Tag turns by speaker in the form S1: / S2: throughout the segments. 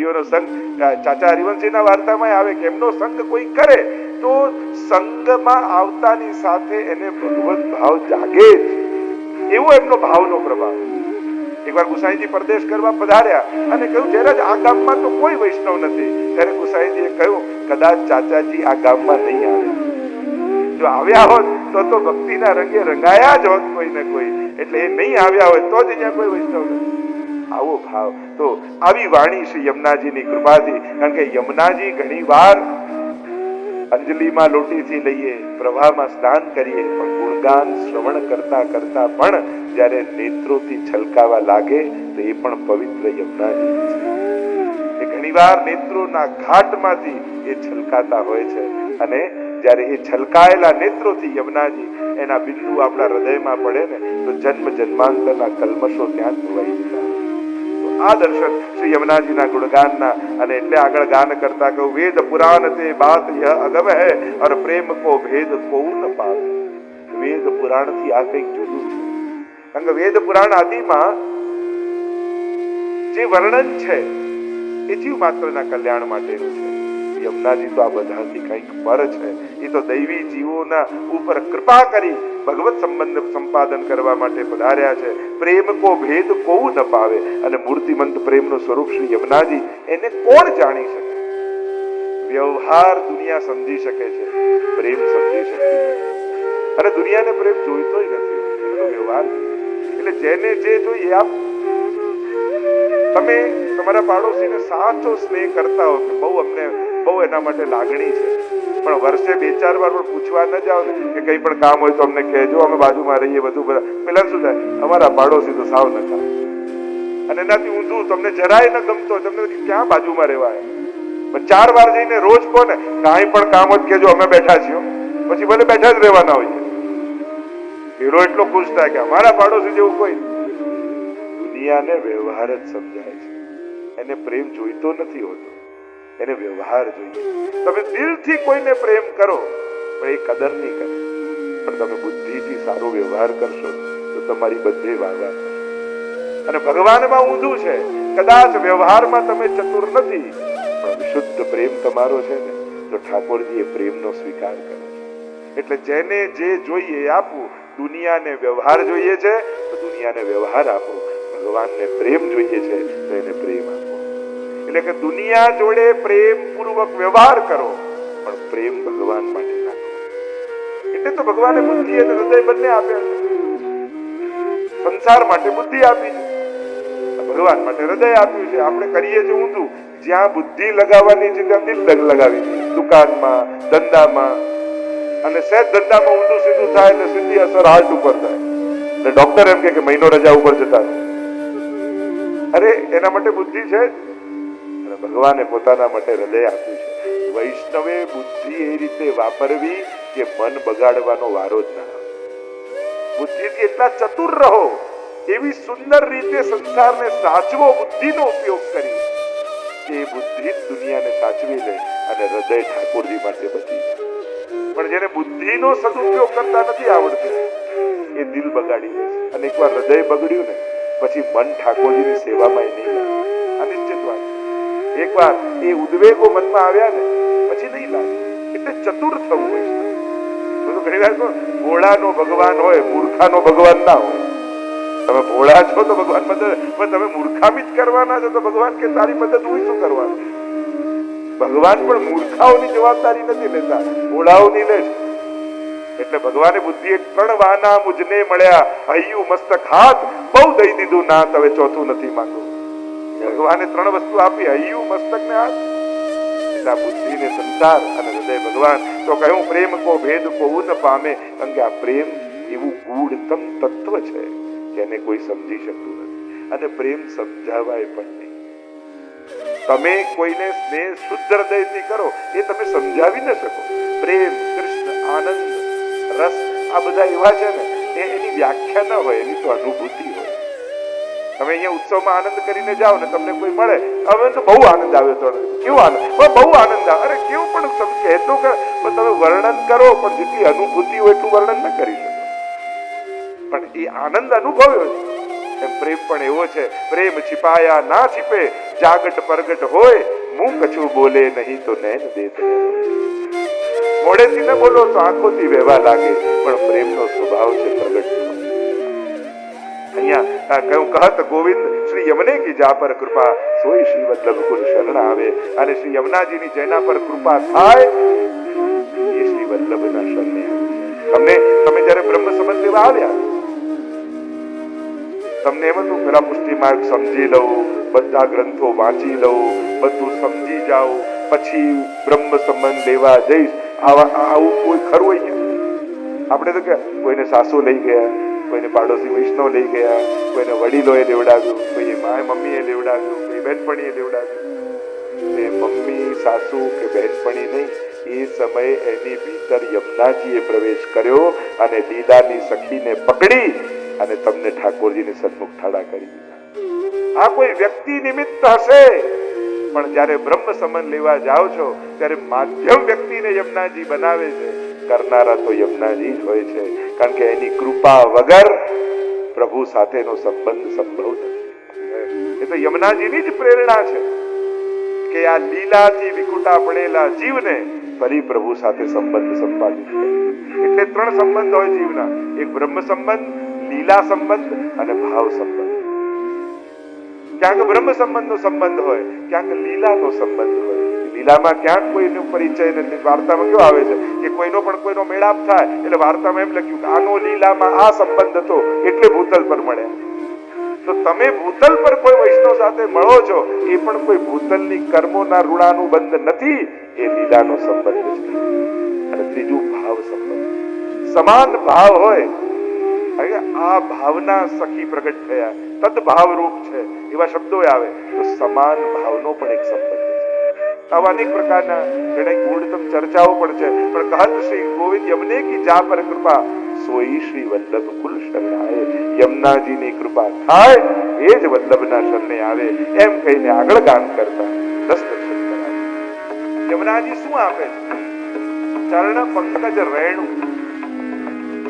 S1: ગોપીઓનો સંગ ચાચા હરિવંશજીના વાર્તામાં આવે કે એમનો સંગ કોઈ કરે તો સંગમાં આવતાની સાથે એને ભગવત ભાવ જાગે, એવો એમનો ભાવનો પ્રભાવ. એકવાર ગુસાઈજી પરદેશ કરવા પધાર્યા અને કહ્યું જયરાજ આ ગામમાં તો કોઈ વૈષ્ણવ નથી. ત્યારે ગુસાઈજીએ કહ્યું કદાચ ચાચાજી આ ગામમાં નહીં આવે, જો આવ્યા હોત તો ભક્તિના રંગે રંગાયા જ હોત કોઈ ને કોઈ, એટલે એ નહીં આવ્યા હોય તો જ અહીંયા કોઈ વૈષ્ણવ નથી. આવો ભાવ. તો આવી વાણી શ્રી યમુનાજીની કૃપાથી, કારણ કે યમુનાજી ઘણી વાર અંજલિમાં લોટીથી લઈએ, પ્રવાહમાં સ્નાન કરીએ, પણ ગુણગાન શ્રવણ કરતા કરતા પણ જ્યારે નેત્રોથી છલકાવા લાગે તો એ પણ પવિત્ર યમુનાજી છે. એ ઘણીવાર નેત્રોના ઘાટમાંથી એ છલકાતા હોય છે, અને જ્યારે એ છલકાયેલા નેત્રોથી યમુનાજી એના બિંદુ આપણા હૃદયમાં પડે ને તો જન્મ જન્માંતરના કલ્મશો ત્યાં ધોવાઈ જતા. આ દર્શન શ્રી યમુનાજીના ગુણગાનના, અને એટલે આગળ ગાન કરતા કહું વેદ પુરાણ તે બાત યહ અગમ હૈ और પ્રેમ કો ભેદ કો ન પાવે. વેદ પુરાણ થી આ કંઈક જુદું છે, કારણ કે વેદ પુરાણ આદિમાં જે વર્ણન છે એ જીવ માત્રના કલ્યાણ માટેનું છે. યમુનાજી તો આ બધાથી કંઈક પર છે. એ તો દૈવી જીવોના ઉપર કૃપા કરી ભગવત સંબંધ સંપાદન કરવા માટે પધાર્યા છે. પ્રેમ કો ભેદ કોઉ ન પાવે, અને મૂર્તિમંત પ્રેમનું સ્વરૂપ શ્રી યમુનાજી એને કોણ જાણી શકે? વ્યવહાર દુનિયા સમજી શકે છે, પ્રેમ સમજી શકે, અને દુનિયાને પ્રેમ જોઈતો નથી, એનો વ્યવહાર. એટલે જેને જે જોઈએ આપ. તમે તમારા પાડોશીને સાચો સ્નેહ કરતા હો કે બહુ એના માટે લાગણી છે, પણ વર્ષે 2-4 વાર પણ પૂછવા ન જાઓ ને કે કંઈ પણ કામ હોય તો અમને કહેજો, અમે બાજુમાં રહીએ, બધું પેલા શું થાય અમારા પાડોશી તો સાવ નકા, અને એનાથી ઊંધું તમને જરાય ન ગમતો, તમને ક્યાં બાજુમાં રહેવાય. પણ 4 વાર જઈને રોજ કહો ને કાંઈ પણ કામ હોય કહેજો, અમે બેઠા છીએ, પછી ભલે બેઠા જ રહેવાના હોઈએ. હીરો એટલો ખુશ થાય કે અમારા પાડોશી જેવું કોઈ. દુનિયાને વ્યવહાર જ સમજાય છે, એને પ્રેમ જોઈતો નથી હોતો, એને વ્યવહાર જોઈએ. તમે દિલથી કોઈને પ્રેમ કરો પણ એ કદર નહીં કરે, પણ તમે બુદ્ધિથી સારો વ્યવહાર કરશો તો તમારી બધે વાહવા થશે. અને ભગવાનમાં ઊંધું છે, કદાચ વ્યવહારમાં તમે ચતુર નથી પણ વિશુદ્ધ પ્રેમ તમારો છે ને તો ઠાકોરજી એ પ્રેમનો સ્વીકાર કરે છે. એટલે જેને જે જોઈએ એ આપવું. દુનિયાને વ્યવહાર જોઈએ છે તો દુનિયાને વ્યવહાર આપો, ભગવાનને પ્રેમ જોઈએ છે તો એને પ્રેમ આપો. એટલે કે દુનિયા જોડે પ્રેમ પૂર્વક વ્યવહાર કરો, પણ પ્રેમ ભગવાન માટે રાખો. એટલે તો ભગવાને બુદ્ધિ અને હૃદય બંને આપ્યા છે. સંસાર માટે બુદ્ધિ આપી છે, ભગવાન માટે હૃદય આપ્યું છે. આપણે કરીએ છીએ ઊંધું, જ્યાં બુદ્ધિ લગાવવાની છે ત્યાં દિલ લગાવી, દુકાનમાં, ધંધામાં, અને સહેજ ધંધામાં ઊંધું સીધું થાય એટલે સીધી અસર હાર્ટ ઉપર થાય, એટલે ડોક્ટર એમ કે મહિનો રજા ઉપર જતા. અરે એના માટે બુદ્ધિ છે, અને ભગવાને પોતાના માટે હૃદય આપ્યું છે. વૈષ્ણવે બુદ્ધિ એ રીતે વાપરવી કે મન બગાડવાનો વારો જ ના આવે. બુદ્ધિથી એટલા ચતુર રહો, એવી સુંદર રીતે સંસારને સાચવો, બુદ્ધિનો ઉપયોગ કરી કે એ બુદ્ધિ દુનિયાને સાચવી લે અને હૃદય ઠાકોરજી માટે બચી જાય. પણ જેને બુદ્ધિનો સદુપયોગ કરતા નથી આવડતું એ દિલ બગાડી દે, અને એકવાર હૃદય બગડ્યું ને પછી મન ઠાકોરજીની સેવામાં નહીં લાગે. આ નિશ્ચિત વાત છે. એકવાર એ ઉદ્વેગો મનમાં આવ્યા ને પછી નહીં લાગે. એટલે ચતુર થવું હોય. ઘણી વાર ભોળાનો ભગવાન હોય, મૂર્ખાનો ભગવાન ના હોય. તમે ભોળા છો તો ભગવાન મદદ, પણ તમે મૂર્ખામી જ કરવાના છો તો ભગવાન કે તારી મદદ હું શું કરવાનું. ભગવાન પણ મૂર્ખાઓની જવાબદારી નથી લેતા, ભોળાઓની લે છે. એટલે ભગવાને બુદ્ધિ 3 વાના મુજને મળ્યા, હૈયું મસ્તક હાથ, બહુ દઈ દીધું નાથ, હવે ચોથું નથી માંગવું. ભગવાને 3 વસ્તુ આપી, હૈયું મસ્તક ને હાથ. એટલે આ બુદ્ધિ ને સંસાર અને હૃદય ભગવાન. તો કહ્યું પ્રેમ કો ભેદ કોઉ ન પામે, કારણ કે આ પ્રેમ એવું ગૂઢતમ તત્વ છે કે એને કોઈ સમજી શકતું નથી, અને પ્રેમ સમજાવાય પણ નહીં. તમે કોઈને સ્નેહ શુદ્ધ હૃદયથી કરો એ તમે સમજાવી ન શકો. પ્રેમ, કૃષ્ણ, આનંદ, રસ, આ બધા એવા છે ને એની વ્યાખ્યા ન હોય, એની તો અનુભૂતિ હોય. તમે અહીંયા ઉત્સવમાં આનંદ કરીને જાઓ ને તમને કોઈ મળે, હવે તો બહુ આનંદ આવ્યો તો, કેવો આનંદ, બહુ આનંદ આવે, અરે કેવું, પણ કહેતો કે તમે વર્ણન કરો પણ જેટલી અનુભૂતિ હોય એટલું વર્ણન ન કરી શકો, પણ એ આનંદ અનુભવ્યો છે. એમ પ્રેમ પણ એવો છે. પ્રેમ છિપાયા ના છિપે, જાગટ પરગટ હોય, મું કછું બોલે નહીં તો નૈન દેત મોઢેથી ન બોલો તો આંખોથી વહેવા લાગે, પણ પ્રેમનો સ્વભાવ છે પ્રગટ. અહીંયા કહ્યું કહત ગોવિંદ શ્રી યમને કી જા પર કૃપા, સોઈ શ્રી વલ્લભ કુલ શરણ આવે. અને શ્રી યમુનાજીની જેના પર કૃપા થાય એ શ્રી વલ્લભના શરણે આવે. તમે જ્યારે બ્રહ્મ સંબંધ લેવા આવ્યા, તમને એમ હતું પેલા પુષ્ટિ માર્ગ સમજી લઉં, બધા ગ્રંથો વાંચી લઉં, બધું સમજી જાઉં, પછી બ્રહ્મ સંબંધ લેવા જઈશ. આવું કોઈ ખરું અહીંયા? આપણે તો કે કોઈને સાસુ લઈ ગયા, કોઈને પાડોશી વૈષ્ણવ લઈ ગયા, કોઈને વડીલોએ લેવડાવ્યું, કોઈએ માએ મમ્મીએ લેવડાવ્યું, કોઈ બહેનપણીએ લેવડાવ્યું. ને મમ્મી સાસુ કે બહેનપણી નહીં, એ સમયે એની ભીતર યમુનાજીએ પ્રવેશ કર્યો અને લીલાની સખીને પકડી અને તમને ઠાકોરજીને સન્મુખ ઠાડા કરી દીધા. આ કોઈ વ્યક્તિ નિમિત્ત હશે, પણ જ્યારે બ્રહ્મ સંબંધ લેવા જાઓ છો ત્યારે માધ્યમ વ્યક્તિને યમુનાજી બનાવે છે, કરનારા તો યમુનાજી જ હોય છે. કારણ કે એની કૃપા વગર પ્રભુ સાથેનો સંબંધ સંભવ નથી. એ તો યમુનાજીની જ પ્રેરણા છે કે આ લીલાથી વિકુટા પડેલા જીવને ફરી પ્રભુ સાથે સંબંધ સંપાદિત કરે. એટલે 3 સંબંધ હોય જીવના: એક બ્રહ્મ સંબંધ, લીલા સંબંધ અને ભાવ સંબંધ. ક્યાંક બ્રહ્મ સંબંધનો સંબંધ હોય, ક્યાંક લીલાનો સંબંધ હોય. લીલામાં ક્યાંક કોઈનો પરિચય નથી. વાર્તામાં કેવું આવે છે કે કોઈનો મેળાપ થાય એટલે વાર્તામાં એમ લખ્યું કે આનો લીલામાં આ સંબંધ હતો એટલે ભૂતલ પર મળ્યા. તો તમે ભૂતલ પર કોઈ વૈષ્ણવ સાથે મળો છો, એ પણ કોઈ ભૂતલની કર્મોના ઋણાનું બંધ નથી, એ લીલાનો સંબંધ છે. અને ત્રીજું ભાવ સંબંધ. સમાન ભાવ હોય, આ ભાવના સખી પ્રગટ થયા, તદભાવ રૂપ છે એવા શબ્દો આવે તો સમાન ભાવનો પણ એક સંબંધ છે. આવા અનેક પ્રકારના ઘણી ગૂઢતમ ચર્ચાઓ પણ છે. પણ કહત શ્રી ગોવિંદ યમને કી જા પર કૃપા, સોઈ શ્રી વલ્લભ કુલ શરણાય. યમુનાજીની કૃપા થાય એ જ વલ્લભના શરણે આવે, એમ કહીને આગળ ગાન કરતા 10 દર્શન કરાવે. યમુનાજી શું આપે છે? ચરણ પંકજ રેણુ.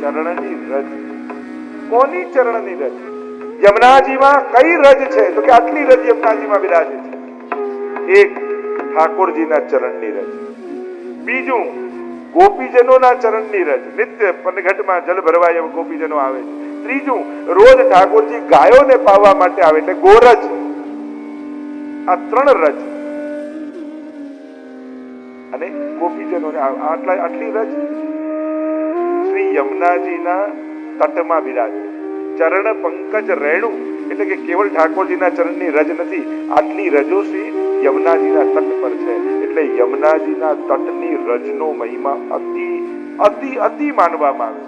S1: ચરણની રજ. કોની ચરણની રજ? યમુનાજીમાં કઈ રજ છે? તો કે આટલી રજ યમુનાજીમાં બિરાજે છે. એક, ઠાકોરજીના ચરણની રજ. બીજું, ગોપીજનોના ચરણની રજ. નિત્ય પનઘટમાં જલ ભરવા એવા ગોપીજનો આવે છે. ત્રીજું, રોજ ઠાકોરજી ગાયોને પાવા માટે આવે એટલે ગોરજ. આ 3 રજ અને ગોપીજનોને આટલી રજ શ્રી યમુનાજીના તટમાં બિરાજે. ચરણ પંકજ રેણુ એટલે કે કેવળ ઠાકોરજીના ચરણની રજ નથી, આટલી રજો શ્રી યમુનાજીના તટ પર છે. એટલે યમુનાજીના તટની રજનો મહિમા અતિ અતિ અતિ માનવામાં આવે.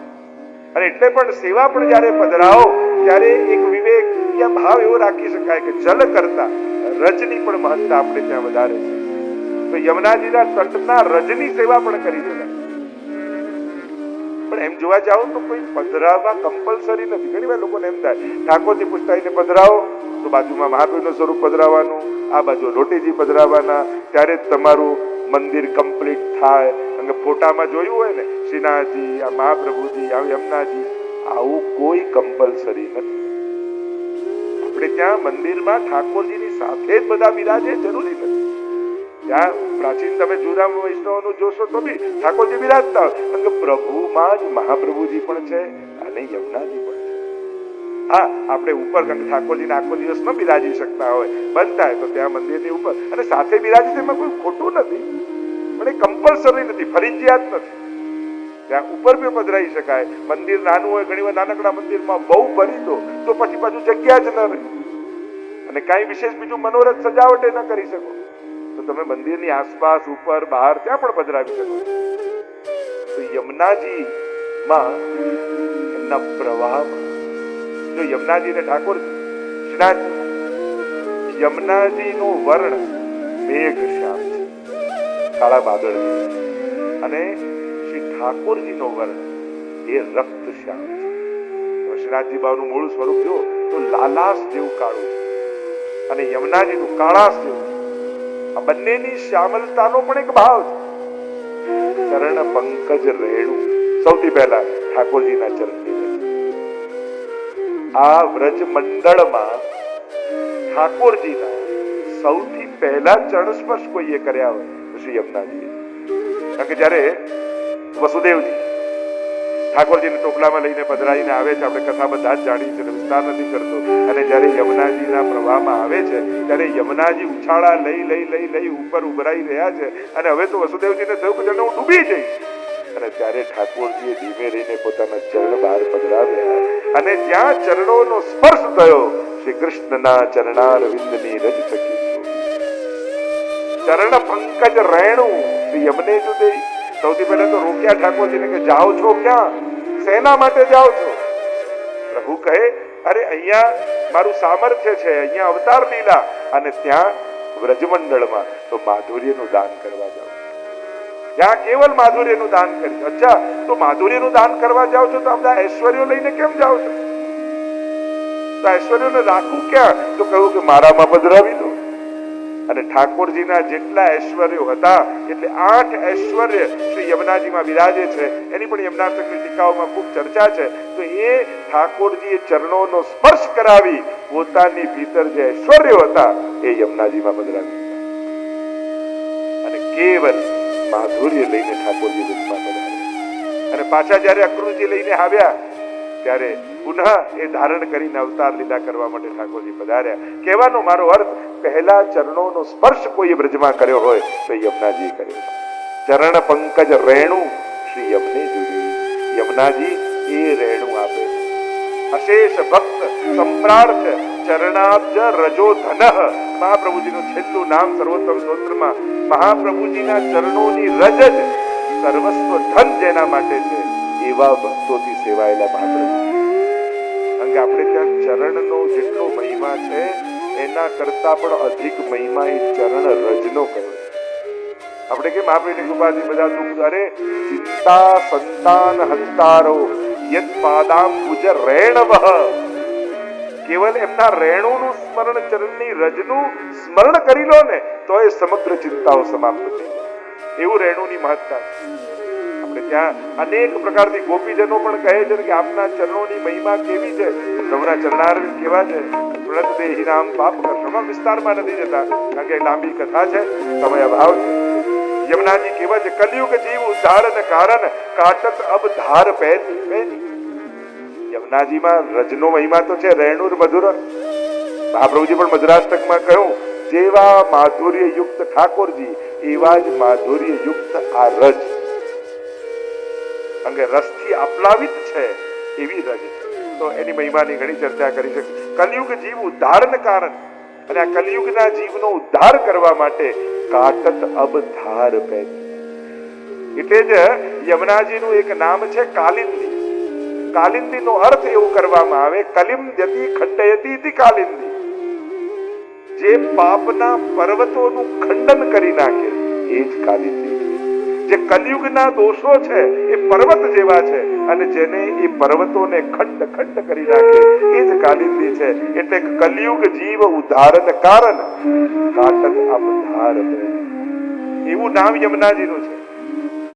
S1: અને એટલે પણ સેવા પણ જ્યારે પધરાવો ત્યારે એક વિવેક યા ભાવ એવો રાખી શકાય કે જલ કરતા રજની પણ મહત્તા આપણે ત્યાં વધારે છે. તો યમુનાજીના તટના રજની સેવા પણ કરી શકાય. પણ એમ જોવા જાઓ તો કોઈ પધરાવવા કમ્પલસરી નથી. ઘણી વાર લોકોને એમ થાય ઠાકોરજી પુષ્ટાઈને પધરાવો તો બાજુમાં મહાપ્રભુનું સ્વરૂપ પધરાવવાનું, આ બાજુ લોટીજી પધરાવવાના, ત્યારે જ તમારું મંદિર કમ્પ્લીટ થાય. કારણ કે ફોટામાં જોયું હોય ને શ્રીનાથજી, આ મહાપ્રભુજી, આ યમુનાજી, આવું કોઈ કમ્પલસરી નથી. આપણે ત્યાં મંદિરમાં ઠાકોરજીની સાથે જ બધા બિરાજે જરૂરી નથી. ત્યાં પ્રાચીન તમે જૂના વૈષ્ણવનું જોશો તો બી ઠાકોરજી બિરાજતા હોય. કારણ કે પ્રભુમાં જ મહાપ્રભુજી પણ છે અને યમુનાજી પણ છે. હા, આપણે ઉપર ઠાકોરજીને આખો દિવસ ન બિરાજી શકતા હોય, બંધ થાય તો ત્યાં મંદિરની ઉપર અને સાથે બિરાજી તેમાં કોઈ ખોટું નથી, પણ એ કમ્પલસરી નથી, ફરજિયાત નથી. ત્યાં ઉપર બી પધરાઈ શકાય. મંદિર નાનું હોય, ઘણી વાર નાનકડા મંદિરમાં બહુ ભરી દો તો પછી પાછું જગ્યા જ ન રહે અને કાંઈ વિશેષ બીજું મનોરથ સજાવટ ન કરી શકો, તો તમે મંદિરની આસપાસ, ઉપર, બહાર ત્યાં પણ પધરાવી શકો. તો યમુનાજીમાં એમના પ્રવાહમાં જો યમુનાજી ને ઠાકોરજી, શ્રીનાથ, યમુનાજીનો વર્ણ મેઘ શ્યામ છે, કાળા વાદળ છે, અને શ્રી ઠાકોરજીનો વર્ણ એ રક્ત શ્યામ છે. શ્રીનાથજી બાનું મૂળ સ્વરૂપ જો તો લાલાશ જેવું કાળું છે અને યમુનાજીનું કાળાશ જેવું. આ બંનેની શ્યામલતાનો પણ એક ભાવ છે. ચરણ પંકજ રેણુ. સૌથી પહેલા ઠાકોરજીના ચરણની રજ. આ વ્રજ મંડળમાં ઠાકોરજીના સૌથી પહેલા ચરણ સ્પર્શ કોઈએ કર્યા હોય તો શ્રી યમુનાજીએ. કારણ કે જ્યારે વસુદેવજી ઠાકોરજીને ટોપલામાં લઈને પધરાઈને આવે છે, આપણે કથા બધા જ જાણીએ છીએ, વિસ્તાર નથી કરતો, અને જ્યારે યમુનાજીના પ્રવાહમાં આવે છે ત્યારે યમુનાજી ઉછાળા લઈ લઈ લઈ લઈ ઉપર ઉભરાઈ રહ્યા છે, અને હવે તો વસુદેવજીને થયું કે જાણે હું ડૂબી જઈશ. અને ત્યારે ઠાકોરજીએ ધીમે રહીને પોતાના ચરણ બહાર પધરાવ્યા, અને જ્યાં ચરણોનો સ્પર્શ થયો શ્રી કૃષ્ણના ચરણારવિંદની રજ થકી ચરણ પંકજ રેણુ શ્રી યમને જુદે. સૌથી પહેલા તો રોક્યા ઠાકોરજીને કે જાઓ છો ક્યાં, શેના માટે જાઓ છો? પ્રભુ કહે અરે અહીંયા મારું સામર્થ્ય છે, અહીંયા અવતાર લીલા, અને ત્યાં વ્રજમંડળમાં તો માધુર્યનું દાન કરવા જાઓ. ત્યાં કેવલ માધુર્યનું દાન કરી. અચ્છા, તો માધુર્યનું દાન કરવા જાઓ છો તો આપણા ઐશ્વર્યો લઈને કેમ જાઓ છો? તો ઐશ્વર્યોને રાખવું ક્યાં? તો કહ્યું કે મારામાં પધરાવી દો. અને ઠાકોરજીના જેટલા ઐશ્વર્યો હતા એટલે 8 ઐશ્વર્ય શ્રી યમુનાજીમાં વિરાજે છે. એની પણ યમુનાષ્ટકની ટીકાઓમાં ખૂબ ચર્ચા છે. તો એ ઠાકોરજીએ ચરણોનો સ્પર્શ કરાવી પોતાની ભીતર જે ઐશ્વર્યો હતા એ યમુનાજીમાં પધરાવી અને કેવલ માધુર્ય લઈને ઠાકોરજી રૂપમાં પધાર્યા. અને પાછા જ્યારે અક્રૂરજી લઈને આવ્યા ત્યારે પુનઃ એ ધારણ કરીને અવતાર લીલા કરવા માટે ઠાકોરજી પધાર્યા. કહેવાનો મારો અર્થ, પહેલા ચરણોનો સ્પર્શ કોઈ બ્રજમાં કર્યો હોય તો યમુનાજી કર્યો. ચરણ પંકજ રેણુ શ્રી યમને જુદી. યમુનાજી એ રેણુ આપે. અશેષ ભક્ત સંપ્રાર્થ ચરણાબ્જ રજો ધન. મહાપ્રભુજીનું છેલ્લું નામ સર્વોત્તમ સ્તોત્રમાં મહાપ્રભુજીના ચરણોની રજ જ સર્વસ્વ ધન જેના માટે છે એવા ભક્તોથી સેવાયેલા મહાપ્રભુ. કારણ કે આપણે ત્યાં ચરણનો જેટલો મહિમા છે એના કરતા પણ અધિક મહિમા એ ચરણ રજનો કર્યો છે. આપણે કે મહાપ્રભુની કૃપાથી બધા દુઃખ, અરે ચિંતા સંતાન હંતારો યત પાદાંબુજ રેણવઃ. કેવલ એમના રેણુનું સ્મરણ, ચરણની રજનું સ્મરણ કરી લો ને તો એ સમગ્ર ચિંતાઓ સમાપ્ત થઈ જાય. એવું રેણુની મહત્તા છે. આપણે ત્યાં અનેક પ્રકારથી ગોપીજનો પણ કહે છે કે આપના ચરણોની મહિમા કેવી છે. પ્રભુના ચરણારવિંદ કેવા છે. પ્રણત દેહી નામ પાપ કરશો. વિસ્તારમાં નથી જતા કારણ કે લાંબી કથા છે, સમય અભાવ છે. યમુનાજી કેવા છે, કલયુગ જીવ ઉદ્ધારન કારણ કાટત અબ ધાર પહેરી પહેરી. યમુનાજીમાં રજનો મહિમા તો છે, રેણુર મધુર. મહાપ્રભુજી પણ મધુરાષ્ટકમાં કહ્યું, જેવા માધુર્ય યુક્ત ઠાકોરજી એવા જ માધુર્ય યુક્ત આ રજ. અંગે રસથી આપ્લાવિત છે એવી રજ છે. તો એની મહિમાની ઘણી ચર્ચા કરી છે. કલયુગ જીવ ઉદ્ધારન કારણ, અને આ કલયુગના જીવનો ઉદ્ધાર કરવા માટે કાટત અબ ધાર પહેરી. એટલે જ યમુનાજીનું એક નામ છે કાલિંદી. કાલિંદીનો અર્થ એવું કરવામાં આવે, કલિમ જતી ખંડયતી ઇતિ કાલિંદી. જે પાપના પર્વતોનું ખંડન કરી નાખે એ જ કાલિંદી. જે કલયુગના દોષો છે એ પર્વત જેવા છે, અને જેને એ પર્વતોને ખંડ ખંડ કરી નાખે એ જ કાલિંદી છે. એટલે કલયુગ જીવ ઉદ્ધારન કારણ કાટત અબ ધાર પહેરી. એવું નામ યમુનાજીનું છે.